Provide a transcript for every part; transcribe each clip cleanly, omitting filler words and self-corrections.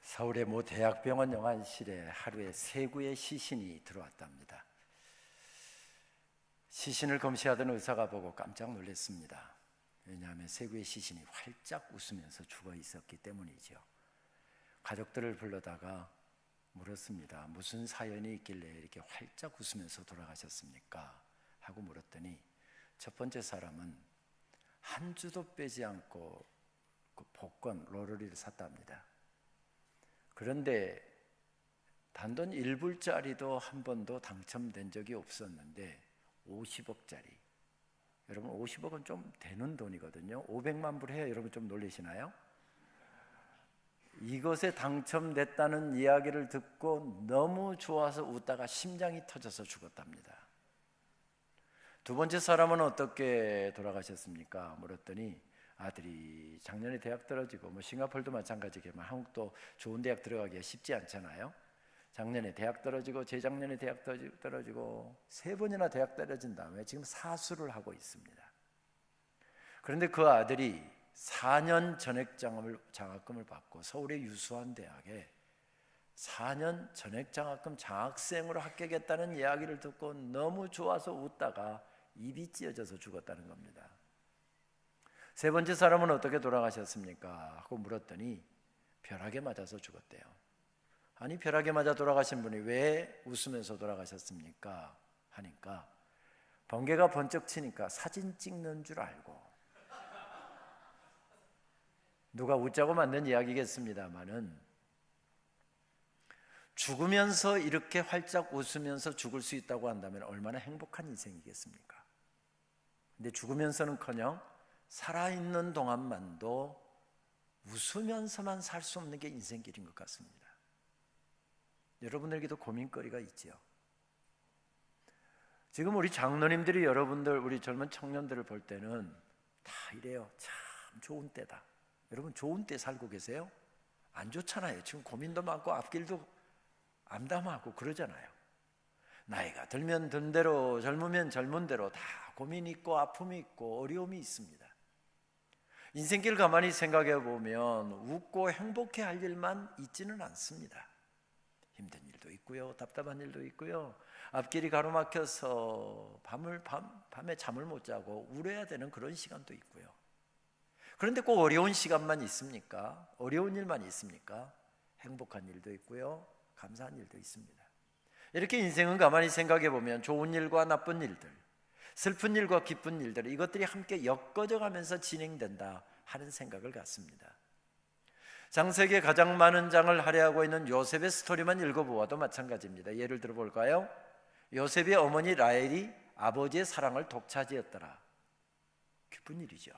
서울의 모 대학병원 영안실에 하루에 3구의 시신이 들어왔답니다. 시신을 검시하던 의사가 보고 깜짝 놀랐습니다. 왜냐하면 3구의 시신이 활짝 웃으면서 죽어 있었기 때문이죠. 가족들을 불러다가 물었습니다. 무슨 사연이 있길래 이렇게 활짝 웃으면서 돌아가셨습니까? 하고 물었더니 첫 번째 사람은 한 주도 빼지 않고 그 복권 로러리를 샀답니다. 그런데 단돈 1불짜리도 한 번도 당첨된 적이 없었는데 50억짜리, 여러분 50억은 좀 되는 돈이거든요. 500만 불 해야 여러분 좀 놀라시나요? 이것에 당첨됐다는 이야기를 듣고 너무 좋아서 웃다가 심장이 터져서 죽었답니다. 두 번째 사람은 어떻게 돌아가셨습니까? 물었더니 아들이 작년에 대학 떨어지고 싱가포르도 마찬가지겠지만 한국도 좋은 대학 들어가기가 쉽지 않잖아요. 작년에 대학 떨어지고 재작년에 대학 떨어지고 3번이나 대학 떨어진 다음에 지금 사수를 하고 있습니다. 그런데 그 아들이 4년 전액장학금을 받고 서울의 유수한 대학에 4년 전액장학금 장학생으로 합격했다는 이야기를 듣고 너무 좋아서 웃다가 입이 찢어져서 죽었다는 겁니다. 세 번째 사람은 어떻게 돌아가셨습니까? 하고 물었더니 벼락에 맞아서 죽었대요. 아니, 벼락에 맞아 돌아가신 분이 왜 웃으면서 돌아가셨습니까? 하니까 번개가 번쩍 치니까 사진 찍는 줄 알고, 누가 웃자고 만든 이야기겠습니다마는 죽으면서 이렇게 활짝 웃으면서 죽을 수 있다고 한다면 얼마나 행복한 인생이겠습니까? 근데 죽으면서는커녕 살아있는 동안만도 웃으면서만 살 수 없는 게 인생길인 것 같습니다. 여러분들에게도 고민거리가 있지요. 지금 우리 장로님들이 여러분들, 우리 젊은 청년들을 볼 때는 다 이래요. 참 좋은 때다. 여러분 좋은 때 살고 계세요? 안 좋잖아요. 지금 고민도 많고 앞길도 암담하고 그러잖아요. 나이가 들면 든 대로, 젊으면 젊은 대로 다 고민이 있고 아픔이 있고 어려움이 있습니다. 인생길 가만히 생각해 보면 웃고 행복해 할 일만 있지는 않습니다. 힘든 일도 있고요, 답답한 일도 있고요, 앞길이 가로막혀서 밤에 잠을 못 자고 울어야 되는 그런 시간도 있고요. 그런데 꼭 어려운 시간만 있습니까? 어려운 일만 있습니까? 행복한 일도 있고요, 감사한 일도 있습니다. 이렇게 인생은 가만히 생각해 보면 좋은 일과 나쁜 일들, 슬픈 일과 기쁜 일들, 이것들이 함께 엮어져 가면서 진행된다 하는 생각을 갖습니다. 창세기에 가장 많은 장을 할애하고 있는 요셉의 스토리만 읽어보아도 마찬가지입니다. 예를 들어 볼까요? 요셉의 어머니 라헬이 아버지의 사랑을 독차지했더라. 기쁜 일이죠.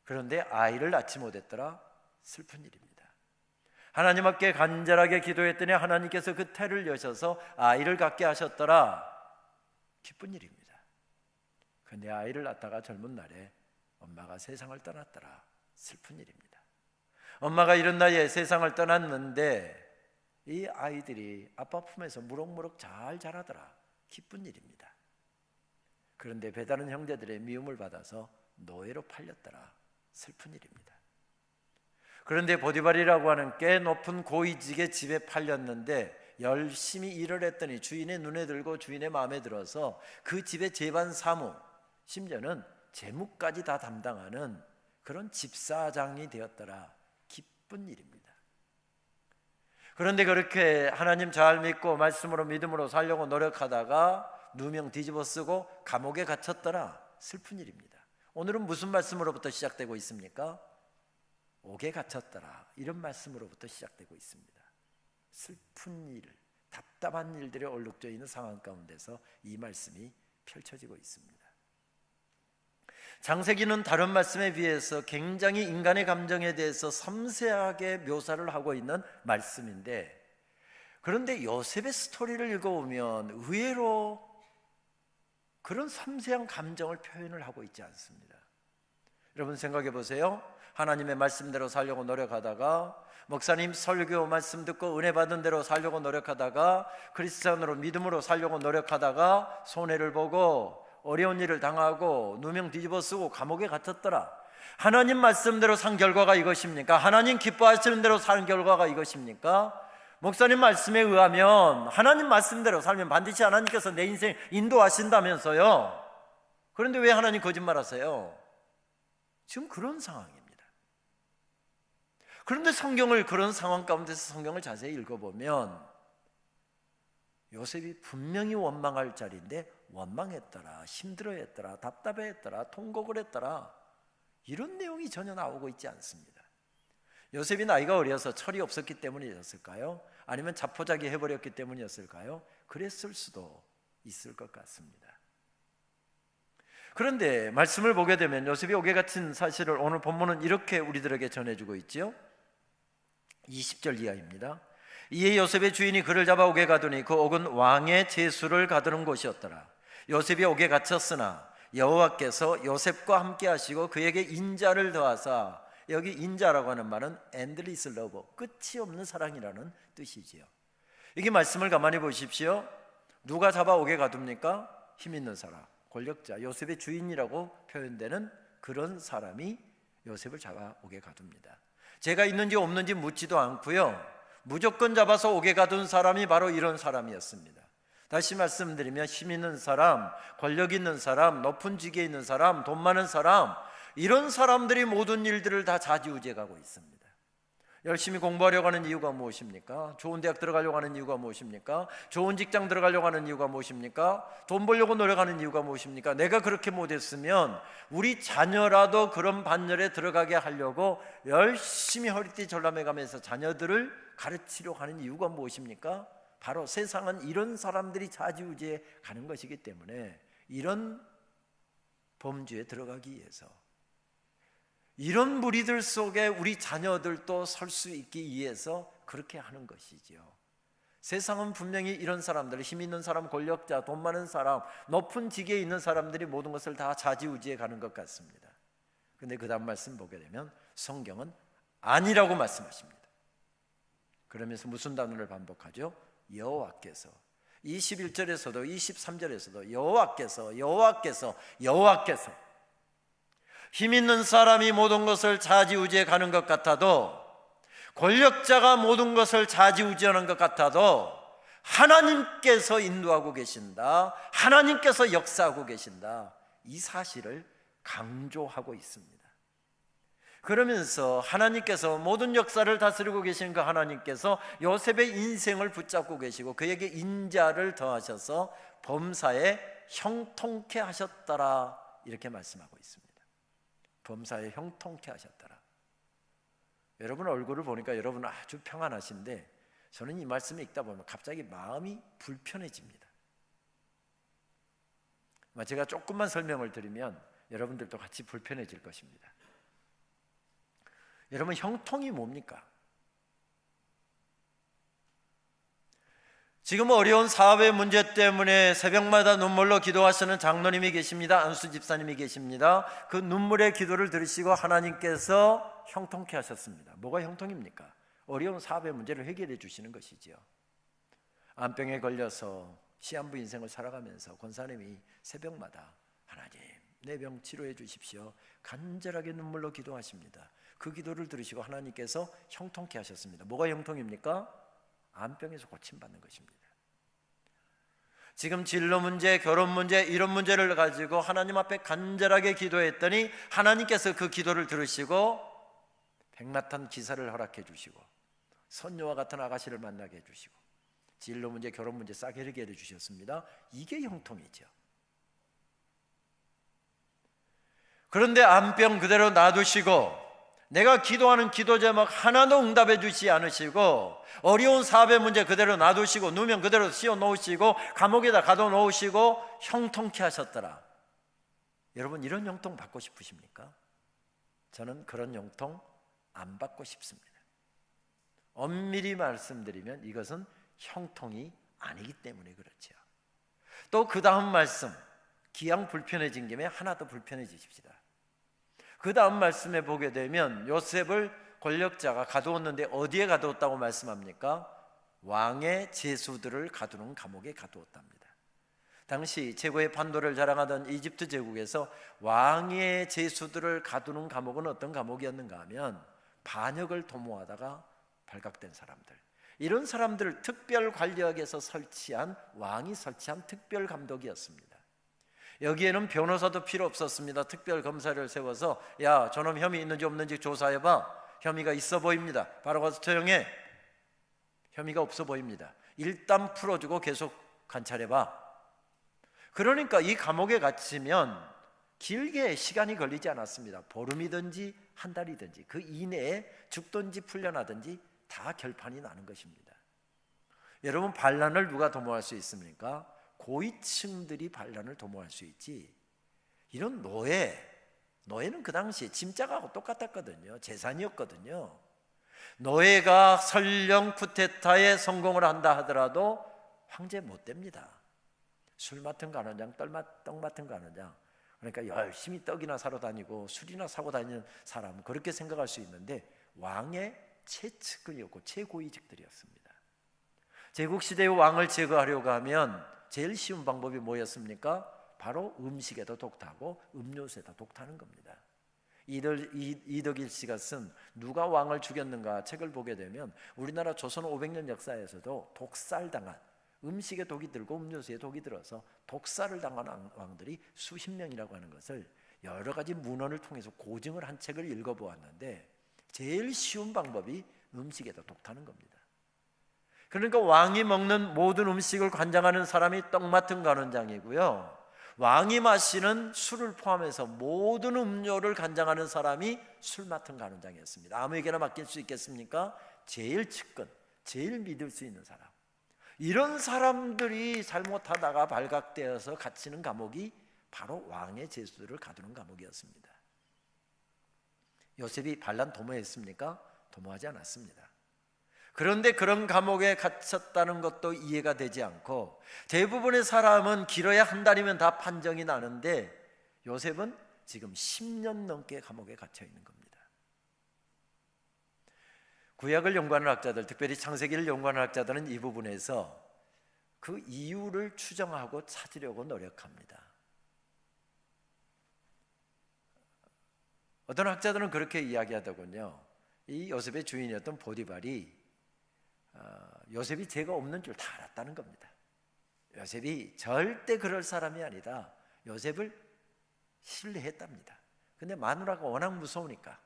그런데 아이를 낳지 못했더라. 슬픈 일입니다. 하나님 앞에 간절하게 기도했더니 하나님께서 그 태를 여셔서 아이를 갖게 하셨더라. 기쁜 일입니다. 그런데 아이를 낳다가 젊은 날에 엄마가 세상을 떠났더라. 슬픈 일입니다. 엄마가 이런 나이에 세상을 떠났는데 이 아이들이 아빠 품에서 무럭무럭 잘 자라더라. 기쁜 일입니다. 그런데 배다른 형제들의 미움을 받아서 노예로 팔렸더라. 슬픈 일입니다. 그런데 보디발이라고 하는 꽤 높은 고위직의 집에 팔렸는데 열심히 일을 했더니 주인의 눈에 들고 주인의 마음에 들어서 그 집의 제반 사무, 심지어는 재무까지 다 담당하는 그런 집사장이 되었더라. 기쁜 일입니다. 그런데 그렇게 하나님 잘 믿고 말씀으로 믿음으로 살려고 노력하다가 누명 뒤집어 쓰고 감옥에 갇혔더라. 슬픈 일입니다. 오늘은 무슨 말씀으로부터 시작되고 있습니까? 옥에 갇혔더라. 이런 말씀으로부터 시작되고 있습니다. 슬픈 일, 답답한 일들이 얼룩져 있는 상황 가운데서 이 말씀이 펼쳐지고 있습니다. 창세기는 다른 말씀에 비해서 굉장히 인간의 감정에 대해서 섬세하게 묘사를 하고 있는 말씀인데, 그런데 요셉의 스토리를 읽어보면 의외로 그런 섬세한 감정을 표현을 하고 있지 않습니다. 여러분 생각해 보세요. 하나님의 말씀대로 살려고 노력하다가, 목사님 설교 말씀 듣고 은혜 받은 대로 살려고 노력하다가, 크리스찬으로 믿음으로 살려고 노력하다가 손해를 보고 어려운 일을 당하고 누명 뒤집어 쓰고 감옥에 갇혔더라. 하나님 말씀대로 산 결과가 이것입니까? 하나님 기뻐하시는 대로 사는 결과가 이것입니까? 목사님 말씀에 의하면 하나님 말씀대로 살면 반드시 하나님께서 내 인생 인도하신다면서요. 그런데 왜 하나님 거짓말하세요? 지금 그런 상황입니다. 그런데 성경을, 그런 상황 가운데서 성경을 자세히 읽어보면 요셉이 분명히 원망할 자리인데 원망했더라, 힘들어했더라, 답답해했더라, 통곡을 했더라, 이런 내용이 전혀 나오고 있지 않습니다. 요셉이 나이가 어려서 철이 없었기 때문이었을까요? 아니면 자포자기 해버렸기 때문이었을까요? 그랬을 수도 있을 것 같습니다. 그런데 말씀을 보게 되면 요셉이 옥에 갇힌 사실을 오늘 본문은 이렇게 우리들에게 전해주고 있지요. 20절 이하입니다. 이에 요셉의 주인이 그를 잡아 옥에 가두니 그 옥은 왕의 제수를 가두는 곳이었더라. 요셉이 옥에 갇혔으나 여호와께서 요셉과 함께 하시고 그에게 인자를 더하사, 여기 인자라고 하는 말은 endless love, 끝이 없는 사랑이라는 뜻이지요. 이게 말씀을 가만히 보십시오. 누가 잡아 옥에 가둡니까? 힘 있는 사람, 권력자, 요셉의 주인이라고 표현되는 그런 사람이 요셉을 잡아 옥에 가둡니다. 죄가 있는지 없는지 묻지도 않고요, 무조건 잡아서 옥에 가둔 사람이 바로 이런 사람이었습니다. 다시 말씀드리면 힘 있는 사람, 권력 있는 사람, 높은 직에 있는 사람, 돈 많은 사람, 이런 사람들이 모든 일들을 다 좌지우지해가고 있습니다. 열심히 공부하려고 하는 이유가 무엇입니까? 좋은 대학 들어가려고 하는 이유가 무엇입니까? 좋은 직장 들어가려고 하는 이유가 무엇입니까? 돈 벌려고 노력하는 이유가 무엇입니까? 내가 그렇게 못했으면 우리 자녀라도 그런 반열에 들어가게 하려고 열심히 허리띠 절람해가면서 자녀들을 가르치려고 하는 이유가 무엇입니까? 바로 세상은 이런 사람들이 좌지우지해 가는 것이기 때문에 이런 범주에 들어가기 위해서, 이런 무리들 속에 우리 자녀들도 설 수 있기 위해서 그렇게 하는 것이지요. 세상은 분명히 이런 사람들, 힘 있는 사람, 권력자, 돈 많은 사람, 높은 직에 있는 사람들이 모든 것을 다 좌지우지해 가는 것 같습니다. 그런데 그 다음 말씀 보게 되면 성경은 아니라고 말씀하십니다. 그러면서 무슨 단어를 반복하죠? 여호와께서. 21절에서도 23절에서도 여호와께서 힘 있는 사람이 모든 것을 좌지우지해 가는 것 같아도, 권력자가 모든 것을 좌지우지하는 것 같아도 하나님께서 인도하고 계신다, 하나님께서 역사하고 계신다, 이 사실을 강조하고 있습니다. 그러면서 하나님께서 모든 역사를 다스리고 계신 그 하나님께서 요셉의 인생을 붙잡고 계시고 그에게 인자를 더하셔서 범사에 형통케 하셨더라, 이렇게 말씀하고 있습니다. 범사에 형통케 하셨더라. 여러분 얼굴을 보니까 여러분 아주 평안하신데 저는 이 말씀을 읽다 보면 갑자기 마음이 불편해집니다. 제가 조금만 설명을 드리면 여러분들도 같이 불편해질 것입니다. 여러분, 형통이 뭡니까? 지금 어려운 사업의 문제 때문에 새벽마다 눈물로 기도하시는 장로님이 계십니다. 안수 집사님이 계십니다. 그 눈물의 기도를 들으시고 하나님께서 형통케 하셨습니다. 뭐가 형통입니까? 어려운 사업의 문제를 해결해 주시는 것이지요. 암병에 걸려서 시한부 인생을 살아가면서 권사님이 새벽마다 하나님, 내 병 치료해 주십시오, 간절하게 눈물로 기도하십니다. 그 기도를 들으시고 하나님께서 형통케 하셨습니다. 뭐가 형통입니까? 암병에서 고침받는 것입니다. 지금 진로 문제, 결혼 문제, 이런 문제를 가지고 하나님 앞에 간절하게 기도했더니 하나님께서 그 기도를 들으시고 백마탄 기사를 허락해 주시고 선녀와 같은 아가씨를 만나게 해주시고 진로 문제, 결혼 문제 싹 해결해 주셨습니다. 이게 형통이죠. 그런데 암병 그대로 놔두시고 내가 기도하는 기도 제목 하나도 응답해 주지 않으시고 어려운 사업의 문제 그대로 놔두시고 누명 그대로 씌워 놓으시고 감옥에다 가둬 놓으시고 형통케 하셨더라. 여러분, 이런 형통 받고 싶으십니까? 저는 그런 형통 안 받고 싶습니다. 엄밀히 말씀드리면 이것은 형통이 아니기 때문에 그렇죠. 또 그 다음 말씀, 기왕 불편해진 김에 하나 더 불편해지십시다. 그 다음 말씀에 보게 되면 요셉을 권력자가 가두었는데 어디에 가두었다고 말씀합니까? 왕의 제수들을 가두는 감옥에 가두었답니다. 당시 최고의 판도를 자랑하던 이집트 제국에서 왕의 제수들을 가두는 감옥은 어떤 감옥이었는가 하면 반역을 도모하다가 발각된 사람들, 이런 사람들을 특별관리역에서 설치한 왕이 설치한 특별감독이었습니다. 여기에는 변호사도 필요 없었습니다. 특별검사를 세워서 야, 저놈 혐의 있는지 없는지 조사해봐. 혐의가 있어 보입니다. 바로 가서 처형해. 혐의가 없어 보입니다. 일단 풀어주고 계속 관찰해봐. 그러니까 이 감옥에 갇히면 길게 시간이 걸리지 않았습니다. 보름이든지 한 달이든지 그 이내에 죽든지 풀려나든지 다 결판이 나는 것입니다. 여러분, 반란을 누가 도모할 수 있습니까? 고위층들이 반란을 도모할 수 있지, 이런 노예는 그 당시에 짐짝하고 똑같았거든요. 재산이었거든요. 노예가 설령 쿠데타에 성공을 한다 하더라도 황제 못 됩니다. 술 맡은 가는장, 떡 맡은 가는장. 그러니까 열심히 떡이나 사러 다니고 술이나 사고 다니는 사람은 그렇게 생각할 수 있는데 왕의 최측근이었고 최고위직들이었습니다. 제국시대의 왕을 제거하려고 하면 제일 쉬운 방법이 뭐였습니까? 바로 음식에도 독타고 음료수에도 독타는 겁니다. 이덕일 씨가 쓴 누가 왕을 죽였는가 책을 보게 되면 우리나라 조선 500년 역사에서도 독살당한, 음식에 독이 들고 음료수에 독이 들어서 독살을 당한 왕들이 수십 명이라고 하는 것을 여러 가지 문헌을 통해서 고증을 한 책을 읽어보았는데 제일 쉬운 방법이 음식에다 독타는 겁니다. 그러니까 왕이 먹는 모든 음식을 관장하는 사람이 떡 맡은 관원장이고요, 왕이 마시는 술을 포함해서 모든 음료를 관장하는 사람이 술 맡은 관원장이었습니다. 아무에게나 맡길 수 있겠습니까? 제일 측근, 제일 믿을 수 있는 사람. 이런 사람들이 잘못하다가 발각되어서 갇히는 감옥이 바로 왕의 제수들을 가두는 감옥이었습니다. 요셉이 반란 도모했습니까? 도모하지 않았습니다. 그런데 그런 감옥에 갇혔다는 것도 이해가 되지 않고, 대부분의 사람은 길어야 한 달이면 다 판정이 나는데 요셉은 지금 10년 넘게 감옥에 갇혀 있는 겁니다. 구약을 연구하는 학자들, 특별히 창세기를 연구하는 학자들은 이 부분에서 그 이유를 추정하고 찾으려고 노력합니다. 어떤 학자들은 그렇게 이야기하더군요. 이 요셉의 주인이었던 보디발이 요셉이 죄가 없는 줄 다 알았다는 겁니다. 요셉이 절대 그럴 사람이 아니다, 요셉을 신뢰했답니다. 근데 마누라가 워낙 무서우니까,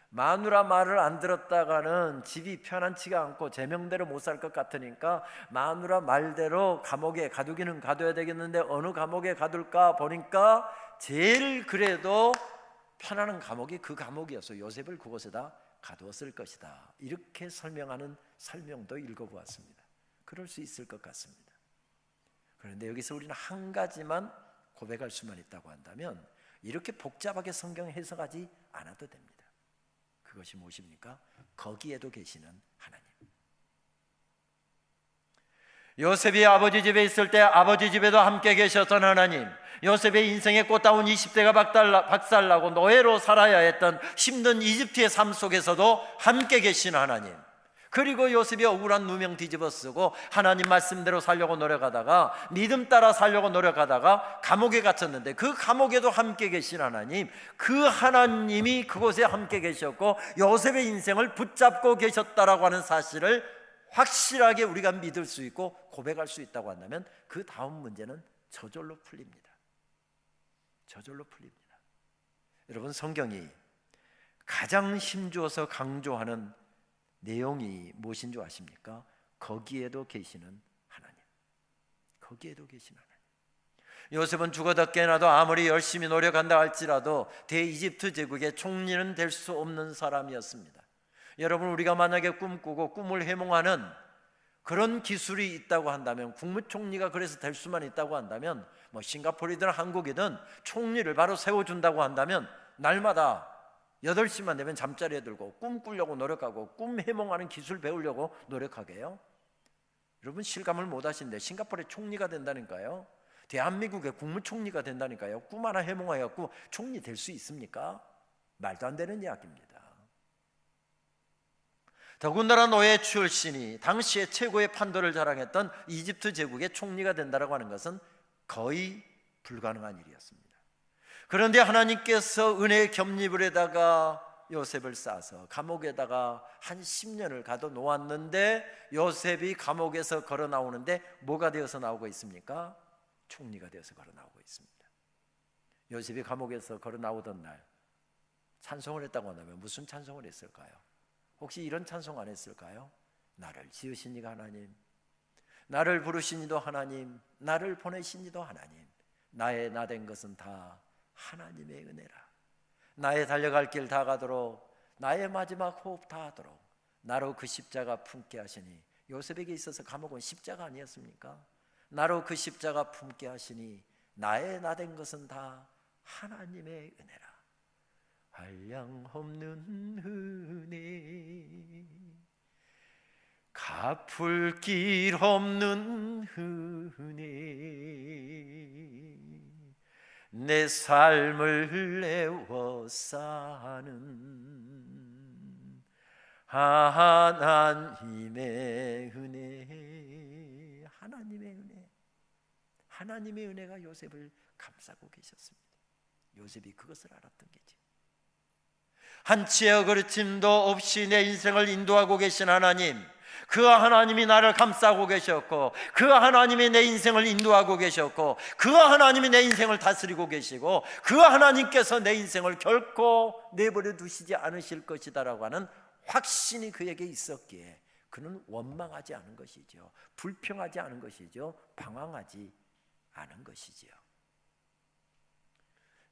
마누라 말을 안 들었다가는 집이 편안치가 않고 제명대로 못 살 것 같으니까 마누라 말대로 감옥에 가두기는 가둬야 되겠는데 어느 감옥에 가둘까 보니까 제일 그래도 편안한 감옥이 그 감옥이어서 요셉을 그곳에다 가두었을 것이다, 이렇게 설명하는 설명도 읽어보았습니다. 그럴 수 있을 것 같습니다. 그런데 여기서 우리는 한 가지만 고백할 수만 있다고 한다면 이렇게 복잡하게 성경 해석하지 않아도 됩니다. 그것이 무엇입니까? 거기에도 계시는 하나님. 요셉이 아버지 집에 있을 때 아버지 집에도 함께 계셨던 하나님, 요셉의 인생의 꽃다운 20대가 박살나고 노예로 살아야 했던 힘든 이집트의 삶 속에서도 함께 계신 하나님, 그리고 요셉이 억울한 누명 뒤집어 쓰고 하나님 말씀대로 살려고 노력하다가, 믿음 따라 살려고 노력하다가 감옥에 갇혔는데 그 감옥에도 함께 계신 하나님, 그 하나님이 그곳에 함께 계셨고 요셉의 인생을 붙잡고 계셨다라고 하는 사실을 확실하게 우리가 믿을 수 있고 고백할 수 있다고 한다면 그 다음 문제는 저절로 풀립니다. 저절로 풀립니다. 여러분, 성경이 가장 힘주어서 강조하는 내용이 무엇인 줄 아십니까? 거기에도 계시는 하나님. 거기에도 계신 하나님. 요셉은 죽어도 깨나도 아무리 열심히 노력한다 할지라도 대이집트 제국의 총리는 될 수 없는 사람이었습니다. 여러분, 우리가 만약에 꿈꾸고 꿈을 해몽하는 그런 기술이 있다고 한다면, 국무총리가 그래서 될 수만 있다고 한다면, 뭐 싱가포르든 한국이든 총리를 바로 세워준다고 한다면 날마다 8시만 되면 잠자리에 들고 꿈 꾸려고 노력하고 꿈 해몽하는 기술 배우려고 노력하게요. 여러분, 실감을 못 하시는데 싱가포르의 총리가 된다니까요. 대한민국의 국무총리가 된다니까요. 꿈 하나 해몽해갖고 총리 될 수 있습니까? 말도 안 되는 이야기입니다. 더군다나 노예 출신이 당시에 최고의 판도를 자랑했던 이집트 제국의 총리가 된다라고 하는 것은 거의 불가능한 일이었습니다. 그런데 하나님께서 은혜의 겹리불에다가 요셉을 싸서 감옥에다가 한 10년을 가둬 놓았는데, 요셉이 감옥에서 걸어 나오는데 뭐가 되어서 나오고 있습니까? 총리가 되어서 걸어 나오고 있습니다. 요셉이 감옥에서 걸어 나오던 날 찬송을 했다고 한다면 무슨 찬송을 했을까요? 혹시 이런 찬송 안 했을까요? 나를 지으신 이가 하나님, 나를 부르신 이도 하나님, 나를 보내신 이도 하나님, 나의 나 된 것은 다 하나님의 은혜라. 나의 달려갈 길 다 가도록, 나의 마지막 호흡 다 하도록 나로 그 십자가 품게 하시니. 요셉에게 있어서 감옥은 십자가 아니었습니까? 나로 그 십자가 품게 하시니 나의 나 된 것은 다 하나님의 은혜라. 한량없는 은혜, 갚을 길 없는 은혜, 내 삶을 내워 사는 하나님의 은혜. 하나님의 은혜, 하나님의 은혜가 요셉을 감싸고 계셨습니다. 요셉이 그것을 알았던 게죠. 한치의 어그러짐도 없이 내 인생을 인도하고 계신 하나님, 그 하나님이 나를 감싸고 계셨고, 그 하나님이 내 인생을 인도하고 계셨고, 그 하나님이 내 인생을 다스리고 계시고, 그 하나님께서 내 인생을 결코 내버려 두시지 않으실 것이다라고 하는 확신이 그에게 있었기에 그는 원망하지 않은 것이죠. 불평하지 않은 것이죠. 방황하지 않은 것이지요.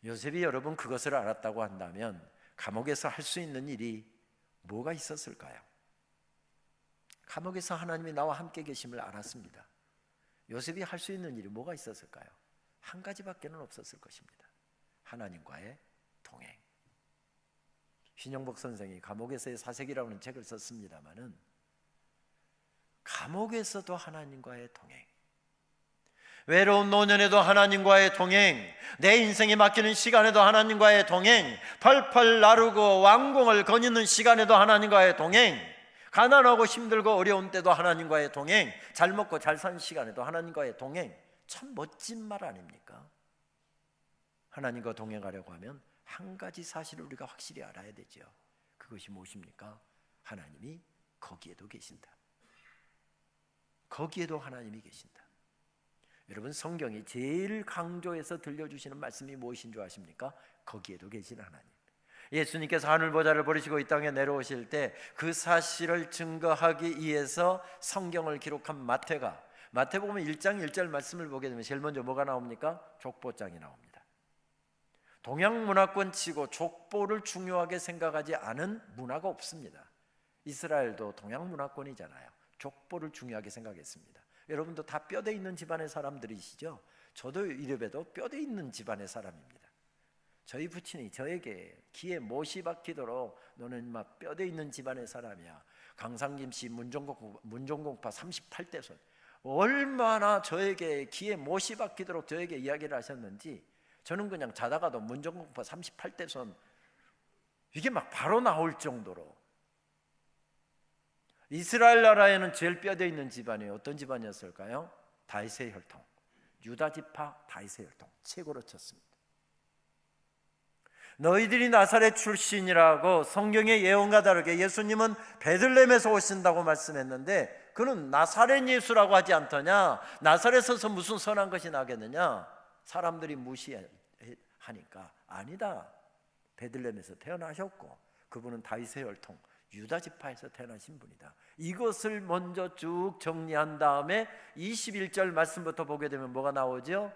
요셉이 여러분 그것을 알았다고 한다면 감옥에서 할 수 있는 일이 뭐가 있었을까요? 감옥에서 하나님이 나와 함께 계심을 알았습니다. 요셉이 할 수 있는 일이 뭐가 있었을까요? 한 가지밖에는 없었을 것입니다. 하나님과의 동행. 신영복 선생이 감옥에서의 사색이라고 하는 책을 썼습니다마는, 감옥에서도 하나님과의 동행, 외로운 노년에도 하나님과의 동행, 내 인생에 맡기는 시간에도 하나님과의 동행, 펄펄 나르고 왕궁을 거니는 시간에도 하나님과의 동행, 가난하고 힘들고 어려운 때도 하나님과의 동행, 잘 먹고 잘 사는 시간에도 하나님과의 동행. 참 멋진 말 아닙니까? 하나님과 동행하려고 하면 한 가지 사실을 우리가 확실히 알아야 되죠. 그것이 무엇입니까? 하나님이 거기에도 계신다. 거기에도 하나님이 계신다. 여러분, 성경이 제일 강조해서 들려주시는 말씀이 무엇인 줄 아십니까? 거기에도 계신 하나님. 예수님께서 하늘보좌를 버리시고 이 땅에 내려오실 때 그 사실을 증거하기 위해서 성경을 기록한 마태복음 1장 1절 말씀을 보게 되면 제일 먼저 뭐가 나옵니까? 족보장이 나옵니다. 동양 문화권 치고 족보를 중요하게 생각하지 않은 문화가 없습니다. 이스라엘도 동양 문화권이잖아요. 족보를 중요하게 생각했습니다. 여러분도 다 뼈대 있는 집안의 사람들이시죠? 저도 이래봬도 뼈대 있는 집안의 사람입니다. 저희 부친이 저에게 귀에 못이 박히도록 너는 막 뼈대 있는 집안의 사람이야, 강상김씨 문종공파 38대 손, 얼마나 저에게 귀에 못이 박히도록 저에게 이야기를 하셨는지, 저는 그냥 자다가도 문종공파 38대 손 이게 막 바로 나올 정도로. 이스라엘 나라에는 제일 뼈대 있는 집안이 어떤 집안이었을까요? 다윗의 혈통, 유다 지파 다윗의 혈통 최고로 쳤습니다. 너희들이 나사렛 출신이라고 성경의 예언과 다르게 예수님은 베들레헴에서 오신다고 말씀했는데, 그는 나사렛 예수라고 하지 않더냐? 나사렛에서 무슨 선한 것이 나겠느냐? 사람들이 무시하니까 아니다. 베들레헴에서 태어나셨고 그분은 다윗의 혈통 유다 지파에서 태어나신 분이다. 이것을 먼저 쭉 정리한 다음에 21절 말씀부터 보게 되면 뭐가 나오죠?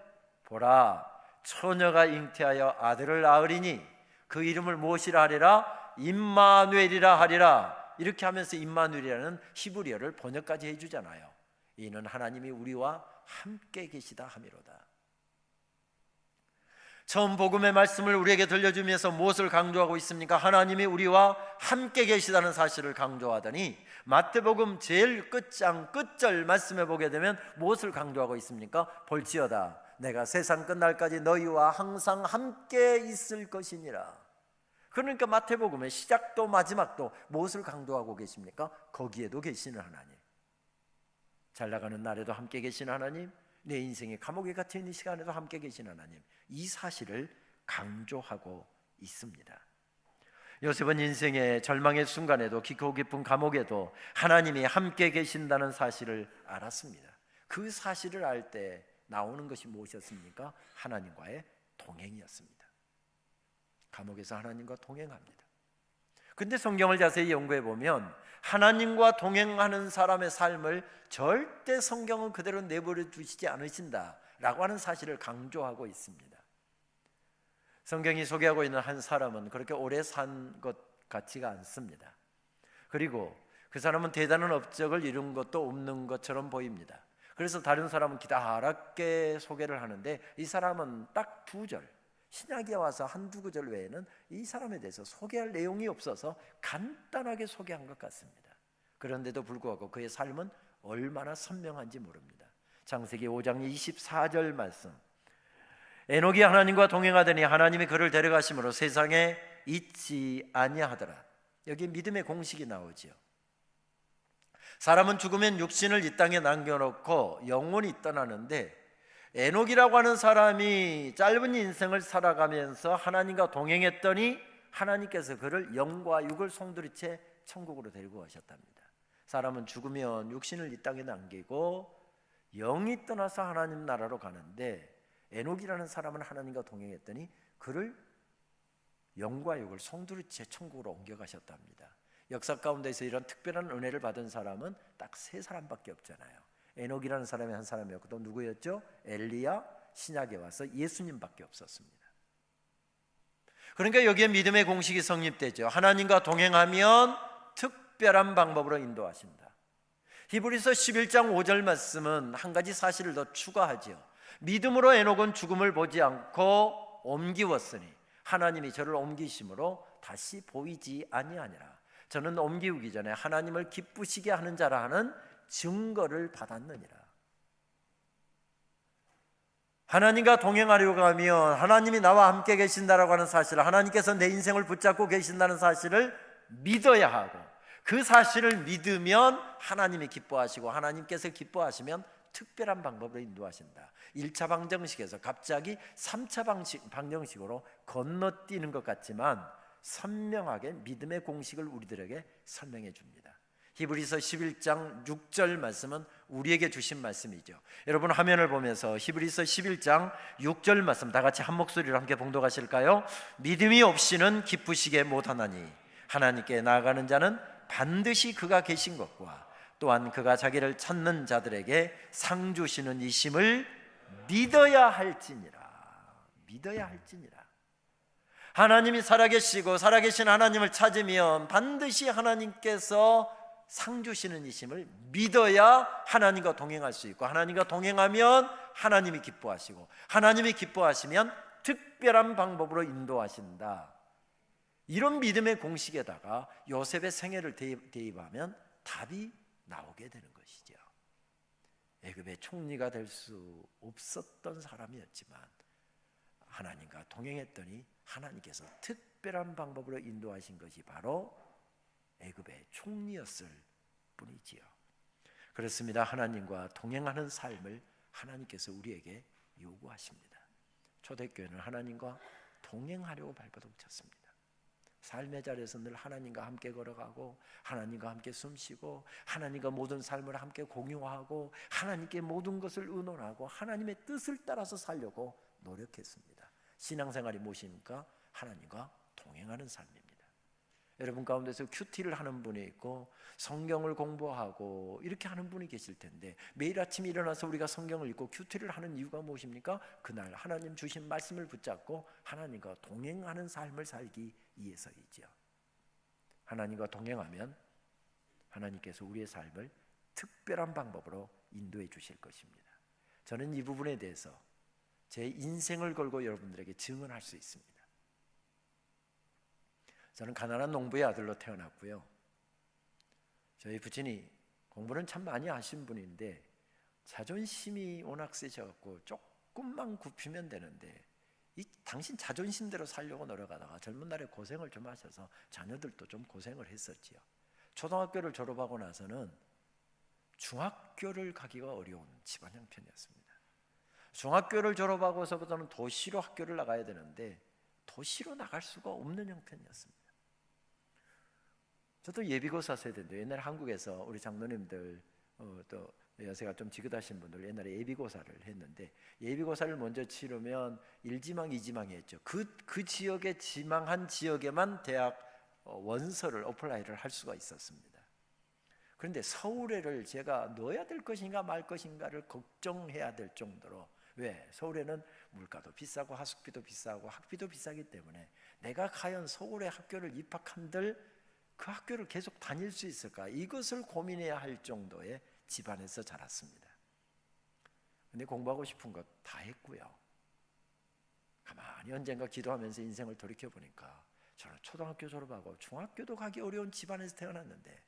보라, 처녀가 잉태하여 아들을 낳으리니 그 이름을 무엇이라 하리라? 임마누엘이라 하리라. 이렇게 하면서 임마누엘이라는 히브리어를 번역까지 해주잖아요. 이는 하나님이 우리와 함께 계시다 함이로다. 처음 복음의 말씀을 우리에게 들려주면서 무엇을 강조하고 있습니까? 하나님이 우리와 함께 계시다는 사실을 강조하더니, 마태복음 제일 끝장 끝절 말씀에 보게 되면 무엇을 강조하고 있습니까? 볼지어다 내가 세상 끝날까지 너희와 항상 함께 있을 것이니라. 그러니까 마태복음의 시작도 마지막도 무엇을 강조하고 계십니까? 거기에도 계시는 하나님, 잘 나가는 날에도 함께 계시는 하나님, 내 인생에 감옥에 갇혀 있는 시간에도 함께 계신 하나님, 이 사실을 강조하고 있습니다. 요셉은 인생의 절망의 순간에도, 깊고 깊은 감옥에도 하나님이 함께 계신다는 사실을 알았습니다. 그 사실을 알 때 나오는 것이 무엇이었습니까? 하나님과의 동행이었습니다. 감옥에서 하나님과 동행합니다. 근데 성경을 자세히 연구해 보면 하나님과 동행하는 사람의 삶을 절대 성경은 그대로 내버려 두시지 않으신다라고 하는 사실을 강조하고 있습니다. 성경이 소개하고 있는 한 사람은 그렇게 오래 산 것 같지가 않습니다. 그리고 그 사람은 대단한 업적을 이룬 것도 없는 것처럼 보입니다. 그래서 다른 사람은 기다랗게 소개를 하는데 이 사람은 딱 2절, 신약에 와서 한두 구절 외에는 이 사람에 대해서 소개할 내용이 없어서 간단하게 소개한 것 같습니다. 그런데도 불구하고 그의 삶은 얼마나 선명한지 모릅니다. 창세기 5장 24절 말씀, 에녹이 하나님과 동행하더니 하나님이 그를 데려가심으로 세상에 있지 아니하더라. 여기 믿음의 공식이 나오죠. 사람은 죽으면 육신을 이 땅에 남겨놓고 영혼이 떠나는데, 에녹이라고 하는 사람이 짧은 인생을 살아가면서 하나님과 동행했더니 하나님께서 그를 영과 육을 송두리째 천국으로 데리고 가셨답니다. 사람은 죽으면 육신을 이 땅에 남기고 영이 떠나서 하나님 나라로 가는데, 에녹이라는 사람은 하나님과 동행했더니 그를 영과 육을 송두리째 천국으로 옮겨가셨답니다. 역사 가운데서 이런 특별한 은혜를 받은 사람은 딱 3사람밖에 없잖아요. 에녹이라는 사람이 한 사람이었고 또 누구였죠? 엘리야, 신약에 와서 예수님밖에 없었습니다. 그러니까 여기에 믿음의 공식이 성립되죠. 하나님과 동행하면 특별한 방법으로 인도하신다. 히브리서 11장 5절 말씀은 한 가지 사실을 더 추가하죠. 믿음으로 에녹은 죽음을 보지 않고 옮기웠으니 하나님이 저를 옮기심으로 다시 보이지 아니하니라. 저는 옮기우기 전에 하나님을 기쁘시게 하는 자라 하는 증거를 받았느니라. 하나님과 동행하려고 하면 하나님이 나와 함께 계신다라고 하는 사실을, 하나님께서 내 인생을 붙잡고 계신다는 사실을 믿어야 하고, 그 사실을 믿으면 하나님이 기뻐하시고 하나님께서 기뻐하시면 특별한 방법으로 인도하신다. 1차 방정식에서 갑자기 3차 방정식으로 건너뛰는 것 같지만 선명하게 믿음의 공식을 우리들에게 설명해 줍니다. 히브리서 11장 6절 말씀은 우리에게 주신 말씀이죠. 여러분 화면을 보면서 히브리서 11장 6절 말씀 다 같이 한 목소리로 함께 봉독하실까요? 믿음이 없이는 기쁘시게 못하나니 하나님께 나아가는 자는 반드시 그가 계신 것과 또한 그가 자기를 찾는 자들에게 상 주시는 이심을 믿어야 할지니라. 믿어야 할지니라. 하나님이 살아계시고 살아계신 하나님을 찾으면 반드시 하나님께서 상 주시는 이심을 믿어야 하나님과 동행할 수 있고, 하나님과 동행하면 하나님이 기뻐하시고, 하나님이 기뻐하시면 특별한 방법으로 인도하신다. 이런 믿음의 공식에다가 요셉의 생애를 대입하면 답이 나오게 되는 것이죠. 애굽의 총리가 될 수 없었던 사람이었지만 하나님과 동행했더니 하나님께서 특별한 방법으로 인도하신 것이 바로 애굽의 총리였을 뿐이지요. 그렇습니다. 하나님과 동행하는 삶을 하나님께서 우리에게 요구하십니다. 초대교회는 하나님과 동행하려고 발버둥 쳤습니다. 삶의 자리에서 늘 하나님과 함께 걸어가고, 하나님과 함께 숨쉬고, 하나님과 모든 삶을 함께 공유하고, 하나님께 모든 것을 의논하고 하나님의 뜻을 따라서 살려고 노력했습니다. 신앙생활이 무엇입니까? 하나님과 동행하는 삶입니다. 여러분 가운데서 큐티를 하는 분이 있고 성경을 공부하고 이렇게 하는 분이 계실 텐데, 매일 아침 일어나서 우리가 성경을 읽고 큐티를 하는 이유가 무엇입니까? 그날 하나님 주신 말씀을 붙잡고 하나님과 동행하는 삶을 살기 위해서이죠. 하나님과 동행하면 하나님께서 우리의 삶을 특별한 방법으로 인도해 주실 것입니다. 저는 이 부분에 대해서 제 인생을 걸고 여러분들에게 증언할 수 있습니다. 저는 가난한 농부의 아들로 태어났고요. 저희 부친이 공부는 참 많이 하신 분인데 자존심이 워낙 세셔갖고 조금만 굽히면 되는데, 당신 자존심대로 살려고 노력하다가 젊은 날에 고생을 좀 하셔서 자녀들도 좀 고생을 했었지요. 초등학교를 졸업하고 나서는 중학교를 가기가 어려운 집안 형편이었습니다. 중학교를 졸업하고서부터는 도시로 학교를 나가야 되는데 도시로 나갈 수가 없는 형편이었습니다. 저도 예비고사 세대인데 옛날 한국에서 우리 장로님들 또 연세가 좀 지긋하신 분들 옛날에 예비고사를 했는데 예비고사를 먼저 치르면 1지망, 2지망이 했죠. 그 지역에 지망한 지역에만 대학 원서를 어플라이를 할 수가 있었습니다. 그런데 서울에를 제가 넣어야 될 것인가 말 것인가를 걱정해야 될 정도로, 왜? 서울에는 물가도 비싸고 하숙비도 비싸고 학비도 비싸기 때문에 내가 과연 서울에 학교를 입학한들 그 학교를 계속 다닐 수 있을까? 이것을 고민해야 할 정도의 집안에서 자랐습니다. 근데 공부하고 싶은 것 다 했고요. 가만히 언젠가 기도하면서 인생을 돌이켜보니까 저는 초등학교 졸업하고 중학교도 가기 어려운 집안에서 태어났는데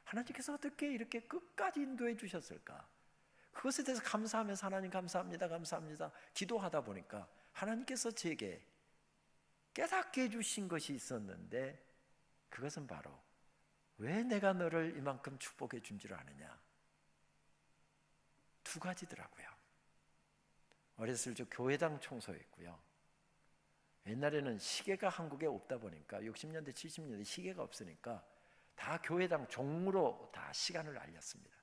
하나님께서 어떻게 이렇게 끝까지 인도해 주셨을까? 그것에 대해서 감사하면서 하나님 감사합니다, 감사합니다 기도하다 보니까 하나님께서 제게 깨닫게 해주신 것이 있었는데, 그것은 바로 왜 내가 너를 이만큼 축복해 준 줄 아느냐? 두 가지더라고요. 어렸을 적 교회당 청소했고요. 옛날에는 시계가 한국에 없다 보니까 60년대 70년대 시계가 없으니까 다 교회당 종으로 다 시간을 알렸습니다.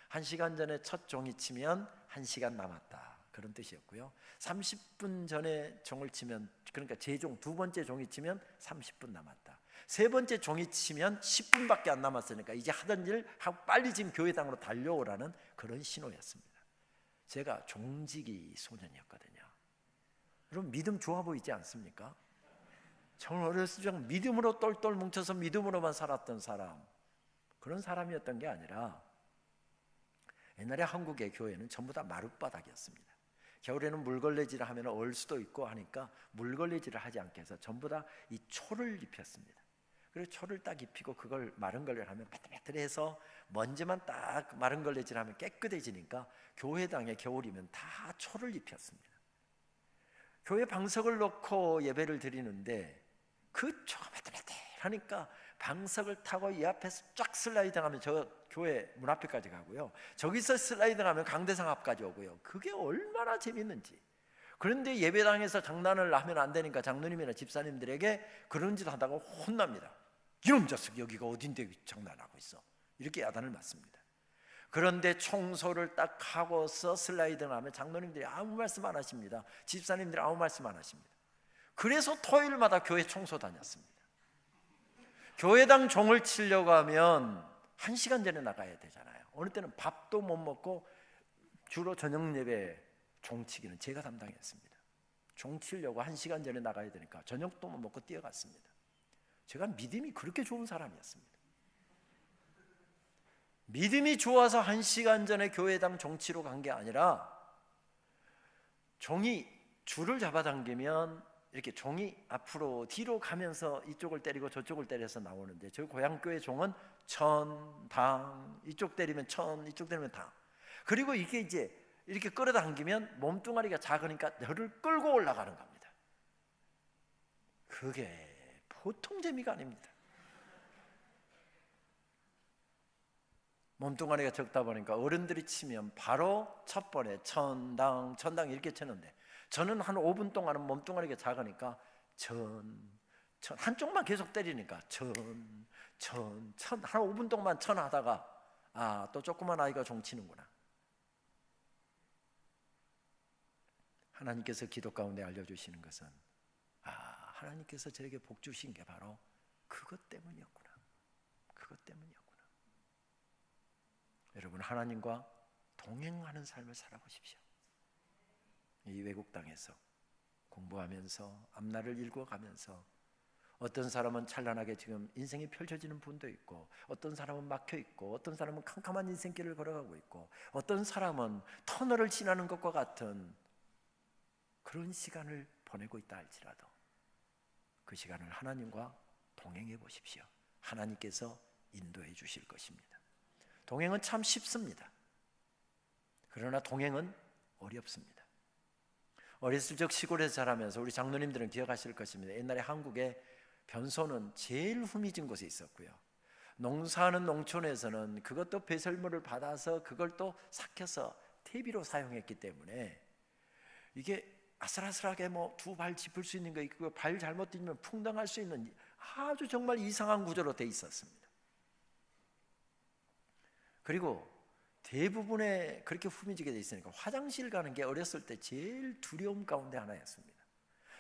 1시간 전에 첫 종이 치면 1시간 남았다, 그런 뜻이었고요. 30분 전에 종을 치면, 그러니까 제종 두 번째 종이 치면 30분 남았다. 세 번째 종이 치면 10분밖에 안 남았으니까 이제 하던 일 하고 빨리 지금 교회당으로 달려오라는 그런 신호였습니다. 제가 종지기 소년이었거든요. 여러분 믿음 좋아 보이지 않습니까? 저는 어렸을 적 믿음으로 똘똘 뭉쳐서 믿음으로만 살았던 사람, 그런 사람이었던 게 아니라 옛날에 한국의 교회는 전부 다 마룻바닥이었습니다. 겨울에는 물걸레질을 하면 얼 수도 있고 하니까 물걸레질을 하지 않게 해서 전부 다 이 초를 입혔습니다. 그리고 초를 딱 입히고 그걸 마른 걸레를 하면 바들바들해서 먼지만 딱 마른 걸레질 하면 깨끗해지니까 교회당에 겨울이면 다 초를 입혔습니다. 교회 방석을 놓고 예배를 드리는데 그 초가 바들바들하니까 방석을 타고 이 앞에서 쫙 슬라이딩하면 저 교회 문 앞에까지 가고요, 저기서 슬라이딩하면 강대상 앞까지 오고요. 그게 얼마나 재밌는지. 그런데 예배당에서 장난을 하면 안 되니까 장로님이나 집사님들에게 그런 짓 하다가 혼납니다. 이놈 자식 여기가 어딘데 장난하고 있어, 이렇게 야단을 맞습니다. 그런데 청소를 딱 하고서 슬라이딩을 하면 장로님들이 아무 말씀 안 하십니다. 집사님들이 아무 말씀 안 하십니다. 그래서 토요일마다 교회 청소 다녔습니다. 교회당 종을 치려고 하면 1시간 전에 나가야 되잖아요. 어느 때는 밥도 못 먹고 주로 저녁 예배 종치기는 제가 담당했습니다. 종치려고 1시간 전에 나가야 되니까 저녁도 못 먹고 뛰어갔습니다. 제가 믿음이 그렇게 좋은 사람이었습니다. 믿음이 좋아서 1시간 전에 교회당 종치러 간 게 아니라, 종이 줄을 잡아당기면 이렇게 종이 앞으로 뒤로 가면서 이쪽을 때리고 저쪽을 때려서 나오는데, 저희 고향교회 종은 천, 당, 이쪽 때리면 천, 이쪽 때리면 당. 그리고 이게 이제 이렇게 끌어당기면 몸뚱아리가 작으니까 혀를 끌고 올라가는 겁니다. 그게 보통 재미가 아닙니다. 몸뚱아리가 적다 보니까 어른들이 치면 바로 첫 번에 천당, 천당 이렇게 치는데, 저는 한 5분 동안은 몸뚱아리가 작으니까 천, 한쪽만 계속 때리니까 천, 한 5분 동안 천 하다가 또 조그만 아이가 종치는구나. 하나님께서 기도 가운데 알려주시는 것은 하나님께서 저에게 복 주신 게 바로 그것 때문이었구나. 그것 때문이었구나. 여러분, 하나님과 동행하는 삶을 살아보십시오. 이 외국 땅에서 공부하면서 앞날을 읽어가면서 어떤 사람은 찬란하게 지금 인생이 펼쳐지는 분도 있고, 어떤 사람은 막혀 있고, 어떤 사람은 캄캄한 인생길을 걸어가고 있고, 어떤 사람은 터널을 지나는 것과 같은 그런 시간을 보내고 있다 할지라도 그 시간을 하나님과 동행해 보십시오. 하나님께서 인도해 주실 것입니다. 동행은 참 쉽습니다. 그러나 동행은 어렵습니다. 어렸을 적 시골에서 자라면서 우리 장로님들은 기억하실 것입니다. 옛날에 한국에 변소는 제일 후미진 곳에 있었고요, 농사하는 농촌에서는 그것도 배설물을 받아서 그걸 또 삭혀서 퇴비로 사용했기 때문에 이게 아슬아슬하게 뭐 두 발 짚을 수 있는 거 있고 발 잘못 디디면 풍덩할 수 있는 아주 정말 이상한 구조로 돼 있었습니다. 그리고 대부분의 그렇게 후미지게 돼 있으니까 화장실 가는 게 어렸을 때 제일 두려움 가운데 하나였습니다.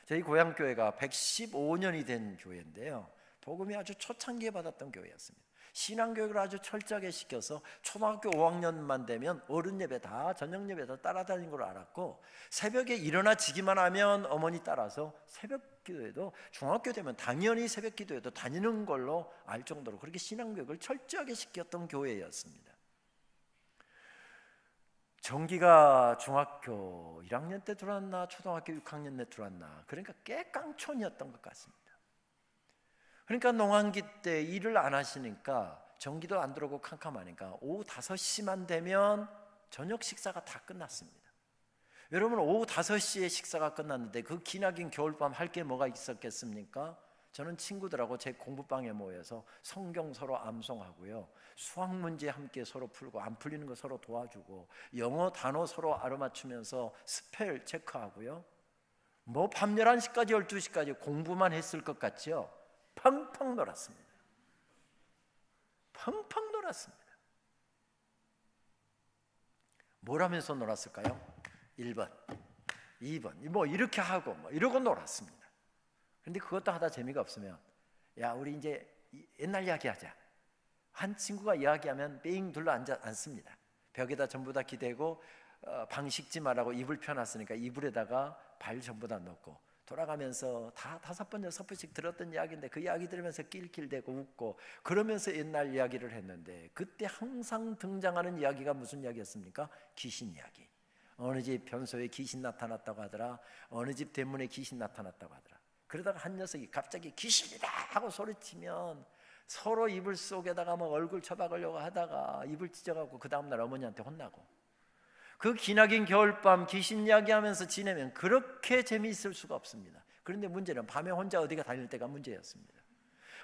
저희 고향 교회가 115년이 된 교회인데요, 복음이 아주 초창기에 받았던 교회였습니다. 신앙교육을 아주 철저하게 시켜서 초등학교 5학년만 되면 어른 예배 다 저녁 예배 다 따라다니는 걸 알았고, 새벽에 일어나지기만 하면 어머니 따라서 새벽 기도에도, 중학교 되면 당연히 새벽 기도에도 다니는 걸로 알 정도로 그렇게 신앙교육을 철저하게 시켰던 교회였습니다. 정기가 중학교 1학년 때 들어왔나 초등학교 6학년 때 들어왔나, 그러니까 깨깡촌이었던 것 같습니다. 그러니까 농한기 때 일을 안 하시니까 전기도 안 들어오고 캄캄하니까 오후 5시만 되면 저녁 식사가 다 끝났습니다. 여러분, 오후 5시에 식사가 끝났는데 그 기나긴 겨울밤 할 게 뭐가 있었겠습니까? 저는 친구들하고 제 공부방에 모여서 성경 서로 암송하고요, 수학 문제 함께 서로 풀고 안 풀리는 거 서로 도와주고, 영어 단어 서로 알아맞추면서 스펠 체크하고요, 뭐 밤 11시까지 12시까지 공부만 했을 것 같죠? 팡팡 놀았습니다. 팡팡 놀았습니다. 뭘 하면서 놀았을까요? 1번, 2번 뭐 이렇게 하고 뭐 이러고 놀았습니다. 그런데 그것도 하다 재미가 없으면, 야 우리 이제 옛날 이야기 하자. 한 친구가 이야기하면 뺑 둘러 앉습니다. 벽에다 전부 다 기대고 방 식지 말라고 이불 펴놨으니까 이불에다가 발 전부 다 넣고 돌아가면서 다 5번 6번씩 들었던 이야기인데 그 이야기 들으면서 낄낄대고 웃고 그러면서 옛날 이야기를 했는데, 그때 항상 등장하는 이야기가 무슨 이야기였습니까? 귀신 이야기. 어느 집 변소에 귀신 나타났다고 하더라, 어느 집 대문에 귀신 나타났다고 하더라. 그러다가 한 녀석이 갑자기 귀신이다 하고 소리치면 서로 이불 속에다가 뭐 얼굴 쳐박으려고 하다가 이불 찢어갖고 그 다음날 어머니한테 혼나고, 그 기나긴 겨울밤 귀신 이야기하면서 지내면 그렇게 재미있을 수가 없습니다. 그런데 문제는 밤에 혼자 어디가 다닐 때가 문제였습니다.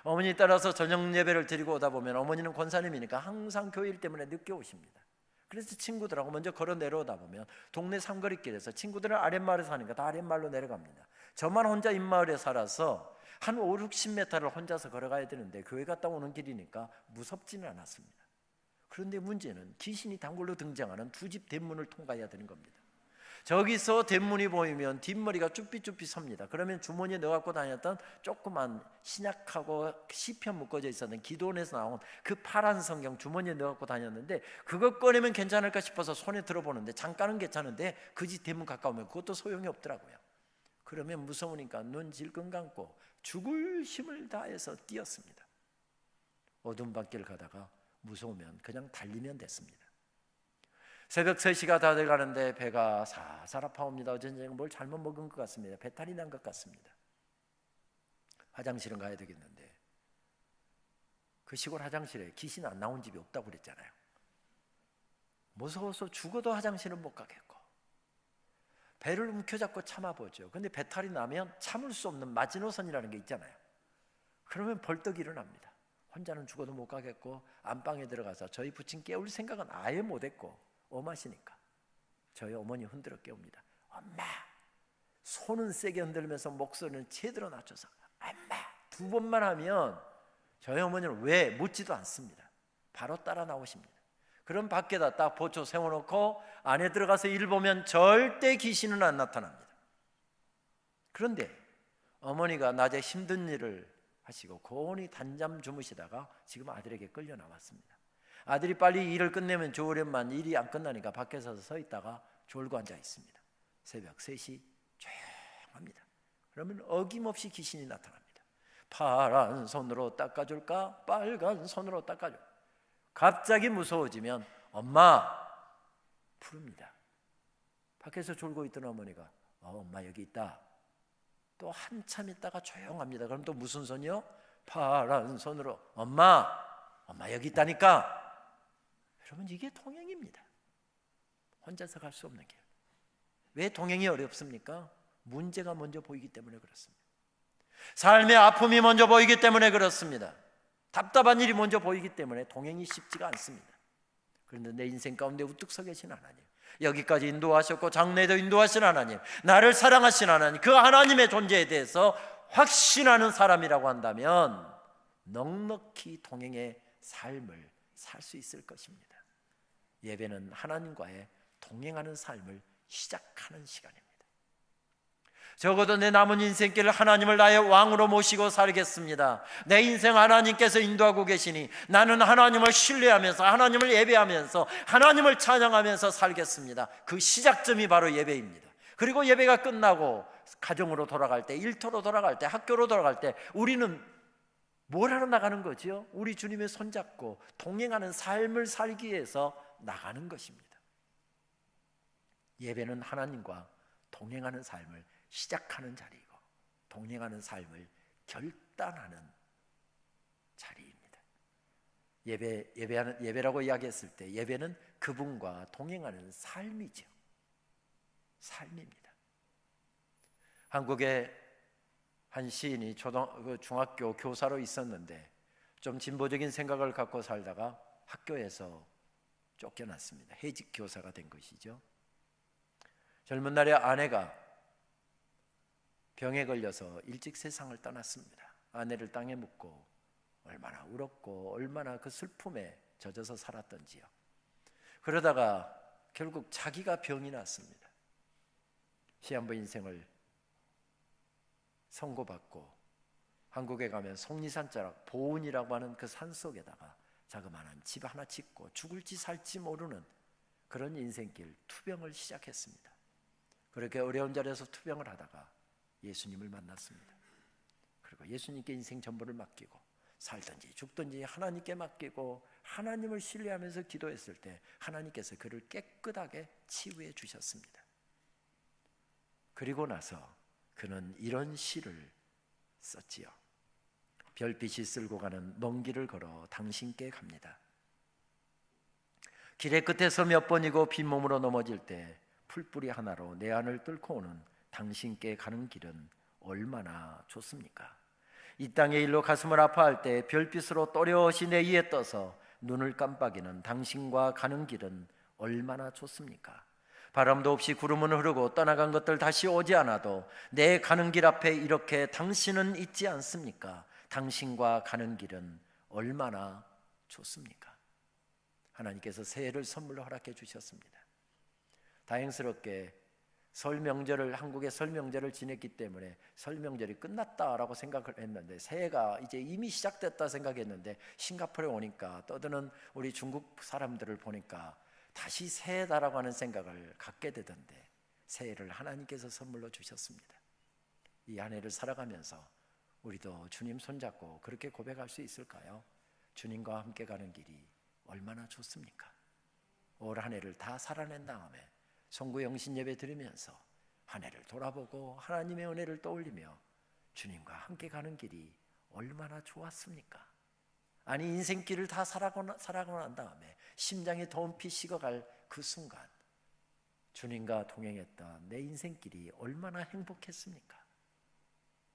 어머니 따라서 저녁 예배를 드리고 오다 보면 어머니는 권사님이니까 항상 교일 때문에 늦게 오십니다. 그래서 친구들하고 먼저 걸어 내려오다 보면 동네 삼거리길에서, 친구들은 아랫마을에 사니까 다 아랫마을로 내려갑니다. 저만 혼자 입마을에 살아서 한 5, 60m를 혼자서 걸어가야 되는데 교회 갔다 오는 길이니까 무섭지는 않았습니다. 그런데 문제는 귀신이 단골로 등장하는 두 집 대문을 통과해야 되는 겁니다. 저기서 대문이 보이면 뒷머리가 쭈삐쭈삐 섭니다. 그러면 주머니에 넣어갖고 다녔던 조그만 신약하고 시편 묶어져 있었던 기도원에서 나온 그 파란 성경 주머니에 넣어갖고 다녔는데, 그거 꺼내면 괜찮을까 싶어서 손에 들어보는데 잠깐은 괜찮은데 그 집 대문 가까우면 그것도 소용이 없더라고요. 그러면 무서우니까 눈 질끈 감고 죽을 힘을 다해서 뛰었습니다. 어두운 밤길 가다가 무서우면 그냥 달리면 됐습니다. 새벽 3시가 다 돼가는데 배가 살살 아파옵니다. 어제 뭘 잘못 먹은 것 같습니다. 배탈이 난 것 같습니다. 화장실은 가야 되겠는데 그 시골 화장실에 귀신 안 나온 집이 없다고 그랬잖아요. 무서워서 죽어도 화장실은 못 가겠고 배를 움켜잡고 참아보죠. 근데 배탈이 나면 참을 수 없는 마지노선이라는 게 있잖아요. 그러면 벌떡 일어납니다. 혼자는 죽어도 못 가겠고 안방에 들어가서 저희 부친 깨울 생각은 아예 못했고, 엄하시니까 저희 어머니 흔들어 깨웁니다. 엄마! 손은 세게 흔들면서 목소리는 제대로 낮춰서 엄마! 2번만 하면 저희 어머니는 왜 묻지도 않습니다. 바로 따라 나오십니다. 그럼 밖에다 딱 보초 세워놓고 안에 들어가서 일 보면 절대 귀신은 안 나타납니다. 그런데 어머니가 낮에 힘든 일을 하시고 고온히 단잠 주무시다가 지금 아들에게 끌려 나왔습니다. 아들이 빨리 일을 끝내면 좋으련만 일이 안 끝나니까 밖에서 서 있다가 졸고 앉아 있습니다. 새벽 3시 조용합니다. 그러면 어김없이 귀신이 나타납니다. 파란 손으로 닦아줄까? 빨간 손으로 닦아줄까? 갑자기 무서워지면 엄마! 부릅니다. 밖에서 졸고 있던 어머니가 엄마 여기 있다. 또 한참 있다가 조용합니다. 그럼 또 무슨 손이요? 파란 손으로 엄마 여기 있다니까. 여러분, 이게 동행입니다. 혼자서 갈 수 없는 길. 왜 동행이 어렵습니까? 문제가 먼저 보이기 때문에 그렇습니다. 삶의 아픔이 먼저 보이기 때문에 그렇습니다. 답답한 일이 먼저 보이기 때문에 동행이 쉽지가 않습니다. 그런데 내 인생 가운데 우뚝 서 계신 하나님, 여기까지 인도하셨고 장래도 인도하신 하나님, 나를 사랑하신 하나님, 그 하나님의 존재에 대해서 확신하는 사람이라고 한다면 넉넉히 동행의 삶을 살 수 있을 것입니다. 예배는 하나님과의 동행하는 삶을 시작하는 시간입니다. 적어도 내 남은 인생길을 하나님을 나의 왕으로 모시고 살겠습니다. 내 인생 하나님께서 인도하고 계시니 나는 하나님을 신뢰하면서 하나님을 예배하면서 하나님을 찬양하면서 살겠습니다. 그 시작점이 바로 예배입니다. 그리고 예배가 끝나고 가정으로 돌아갈 때, 일터로 돌아갈 때, 학교로 돌아갈 때 우리는 뭘 하러 나가는 거지요? 우리 주님의 손잡고 동행하는 삶을 살기 위해서 나가는 것입니다. 예배는 하나님과 동행하는 삶을 시작하는 자리이고 동행하는 삶을 결단하는 자리입니다. 예배라고 이야기했을 때 예배는 그분과 동행하는 삶이죠. 삶입니다. 한국에 한 시인이 중학교 교사로 있었는데 좀 진보적인 생각을 갖고 살다가 학교에서 쫓겨났습니다. 해직 교사가 된 것이죠. 젊은 날에 아내가 병에 걸려서 일찍 세상을 떠났습니다. 아내를 땅에 묻고 얼마나 울었고 얼마나 그 슬픔에 젖어서 살았던지요. 그러다가 결국 자기가 병이 났습니다. 시한부 인생을 선고받고 한국에 가면 속리산자락 보은이라고 하는 그 산속에다가 자그마한 집 하나 짓고 죽을지 살지 모르는 그런 인생길 투병을 시작했습니다. 그렇게 어려운 자리에서 투병을 하다가 예수님을 만났습니다. 그리고 예수님께 인생 전부를 맡기고 살든지 죽든지 하나님께 맡기고 하나님을 신뢰하면서 기도했을 때 하나님께서 그를 깨끗하게 치유해 주셨습니다. 그리고 나서 그는 이런 시를 썼지요. 별빛이 쓸고 가는 먼 길을 걸어 당신께 갑니다. 길의 끝에서 몇 번이고 빈몸으로 넘어질 때 풀뿌리 하나로 내 안을 뚫고 오는 당신께 가는 길은 얼마나 좋습니까? 이 땅의 일로 가슴을 아파할 때 별빛으로 또렷이 내 위에 떠서 눈을 깜빡이는 당신과 가는 길은 얼마나 좋습니까? 바람도 없이 구름은 흐르고 떠나간 것들 다시 오지 않아도 내 가는 길 앞에 이렇게 당신은 있지 않습니까? 당신과 가는 길은 얼마나 좋습니까? 하나님께서 새해를 선물로 허락해 주셨습니다. 다행스럽게 한국의 설 명절을 지냈기 때문에 설 명절이 끝났다라고 생각을 했는데 새해가 이제 이미 시작됐다 생각했는데 싱가포르에 오니까 떠드는 우리 중국 사람들을 보니까 다시 새해다라고 하는 생각을 갖게 되던데 새해를 하나님께서 선물로 주셨습니다. 이 한 해를 살아가면서 우리도 주님 손잡고 그렇게 고백할 수 있을까요? 주님과 함께 가는 길이 얼마나 좋습니까? 올 한 해를 다 살아낸 다음에 송구 영신 예배 드리면서 한 해를 돌아보고 하나님의 은혜를 떠올리며 주님과 함께 가는 길이 얼마나 좋았습니까? 아니 인생길을 다 살아가고 난 다음에 심장에 더운 피 식어갈 그 순간 주님과 동행했던 내 인생길이 얼마나 행복했습니까?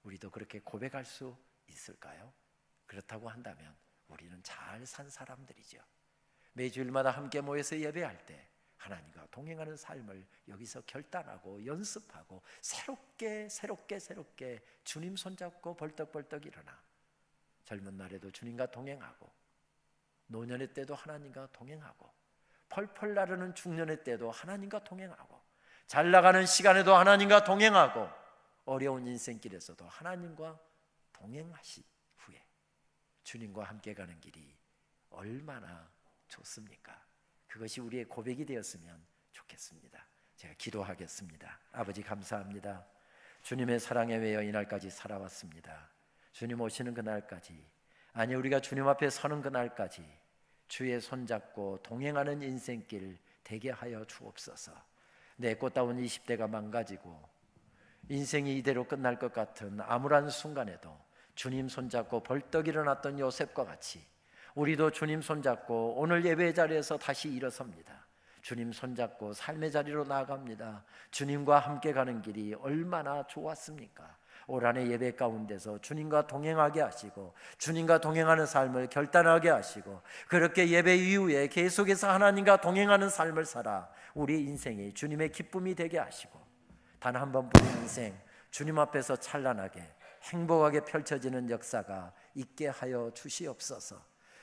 우리도 그렇게 고백할 수 있을까요? 그렇다고 한다면 우리는 잘 산 사람들이죠. 매주일마다 함께 모여서 예배할 때 하나님과 동행하는 삶을 여기서 결단하고 연습하고 새롭게 주님 손잡고 벌떡벌떡 일어나 젊은 날에도 주님과 동행하고 노년의 때도 하나님과 동행하고 펄펄 나르는 중년의 때도 하나님과 동행하고 잘 나가는 시간에도 하나님과 동행하고 어려운 인생길에서도 하나님과 동행하신 후에 주님과 함께 가는 길이 얼마나 좋습니까? 그것이 우리의 고백이 되었으면 좋겠습니다. 제가 기도하겠습니다. 아버지 감사합니다. 주님의 사랑에 매여 이날까지 살아왔습니다. 주님 오시는 그날까지, 아니 우리가 주님 앞에 서는 그날까지 주의 손잡고 동행하는 인생길 되게 하여 주옵소서. 내 꽃다운 20대가 망가지고 인생이 이대로 끝날 것 같은 암울한 순간에도 주님 손잡고 벌떡 일어났던 요셉과 같이 우리도 주님 손잡고 오늘 예배 자리에서 다시 일어섭니다. 주님 손잡고 삶의 자리로 나아갑니다. 주님과 함께 가는 길이 얼마나 좋았습니까? 올 한 해 예배 가운데서 주님과 동행하게 하시고 주님과 동행하는 삶을 결단하게 하시고 그렇게 예배 이후에 계속해서 하나님과 동행하는 삶을 살아 우리 인생이 주님의 기쁨이 되게 하시고 단 한 번뿐인 인생 주님 앞에서 찬란하게 행복하게 펼쳐지는 역사가 있게 하여 주시옵소서.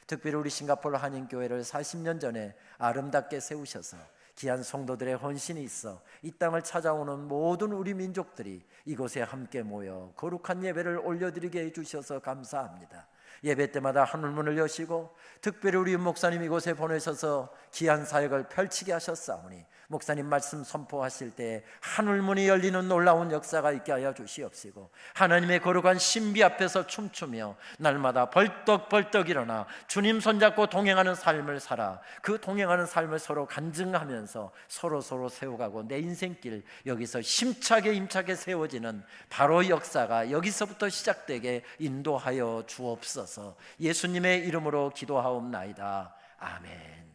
특별히 우리 싱가포르 한인교회를 40년 전에 아름답게 세우셔서 귀한 성도들의 헌신이 있어 이 땅을 찾아오는 모든 우리 민족들이 이곳에 함께 모여 거룩한 예배를 올려드리게 해주셔서 감사합니다. 예배 때마다 하늘문을 여시고 특별히 우리 목사님 이곳에 보내셔서 귀한 사역을 펼치게 하셨사오니 목사님 말씀 선포하실 때 하늘문이 열리는 놀라운 역사가 있게 하여 주시옵시고 하나님의 거룩한 신비 앞에서 춤추며 날마다 벌떡벌떡 일어나 주님 손잡고 동행하는 삶을 살아 그 동행하는 삶을 서로 간증하면서 서로 세워가고 내 인생길 여기서 힘차게 세워지는 바로 역사가 여기서부터 시작되게 인도하여 주옵소서. 예수님의 이름으로 기도하옵나이다. 아멘.